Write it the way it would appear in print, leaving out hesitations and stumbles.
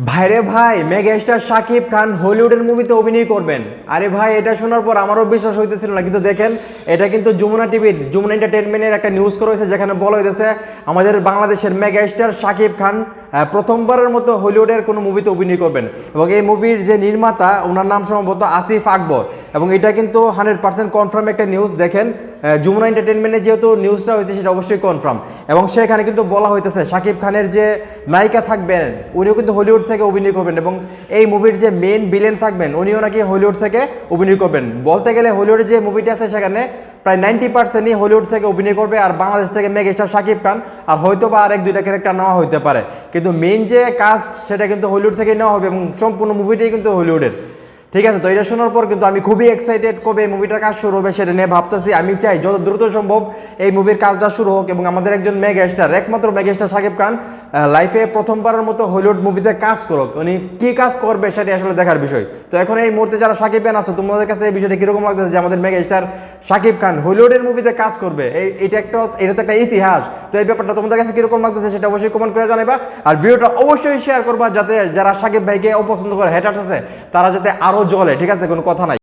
ভাইরে ভাই, mega star Shakib Khan হলিউডের মুভিতে অভিনয় করবেন। আরে ভাই, এটা শোনার পর আমারও বিশ্বাস হইতেছিল না, কিন্তু দেখেন এটা কিন্তু যমুনা টিভির যমুনা এন্টারটেনমেন্টের একটা নিউজ করা হয়েছে, যেখানে বলা হইতেছে আমাদের বাংলাদেশের মেগা স্টার শাকিব খান প্রথমবারের মতো হলিউডের কোনো মুভিতে অভিনয় করবেন। এবং এই মুভির যে নির্মাতা, ওনার নাম সম্ভবত আসিফ আকবর, এবং এটা কিন্তু 100% কনফার্ম একটা নিউজ। দেখেন যমুনা এন্টারটেনমেন্টে যেহেতু নিউজটা হয়েছে, সেটা অবশ্যই কনফার্ম। এবং সেখানে কিন্তু বলা হইতেছে শাকিব খানের যে নায়িকা থাকবেন, উনিও কিন্তু হলিউড থেকে অভিনয় করবেন, এবং এই মুভির যে মেন ভিলেন থাকবেন, উনিও নাকি হলিউড থেকে অভিনয় করবেন। বলতে গেলে হলিউডের যে মুভিটা আছে, সেখানে প্রায় 90%ই হলিউড থেকে অভিনয় করবে, আর বাংলাদেশ থেকে মেগা স্টার শাকিব খান, আর হয়তো বা আর এক দুইটা ক্যারেক্টার নেওয়া হইতে পারে, কিন্তু মেন যে কাস্ট সেটা কিন্তু হলিউড থেকে নেওয়া হবে, এবং সম্পূর্ণ মুভিটাই কিন্তু হলিউডের। ঠিক আছে, তো এটা শোনার পর কিন্তু আমি খুবই এক্সাইটেড, কবে এই মুভিটার কাজ শুরু হবে সেটা নিয়ে ভাবতেছি। আমি চাই যত দ্রুত সম্ভব এই মুভির কাজটা শুরু হোক, এবং আমাদের একজন মেগা স্টার, একমাত্র মেগা স্টার শাকিব খান লাইফে প্রথমবারের মতো হলিউড মুভিতে কাজ করুক। উনি কি কাজ করবে সেটা আসলে দেখার বিষয়। তো এখন এই মুহূর্তে যারা শাকিব খান আছো, তোমাদের কাছে এই বিষয়টা কিরকম লাগতেছে যে আমাদের মেগা স্টার শাকিব খান হলিউডের মুভিতে কাজ করবে? এটা তো একটা ইতিহাস। তো এই ব্যাপারটা তোমাদের কাছে কিরকম লাগতেছে সেটা অবশ্যই কমেন্ট করে জানাবা, আর ভিডিওটা অবশ্যই শেয়ার করবা, যাতে যারা শাকিব ভাইকে অপছন্দ করে, হ্যাটার্স আছে, তারা যাতে আরো জ্বলে। ঠিক আছে, কোনো কথা নাই।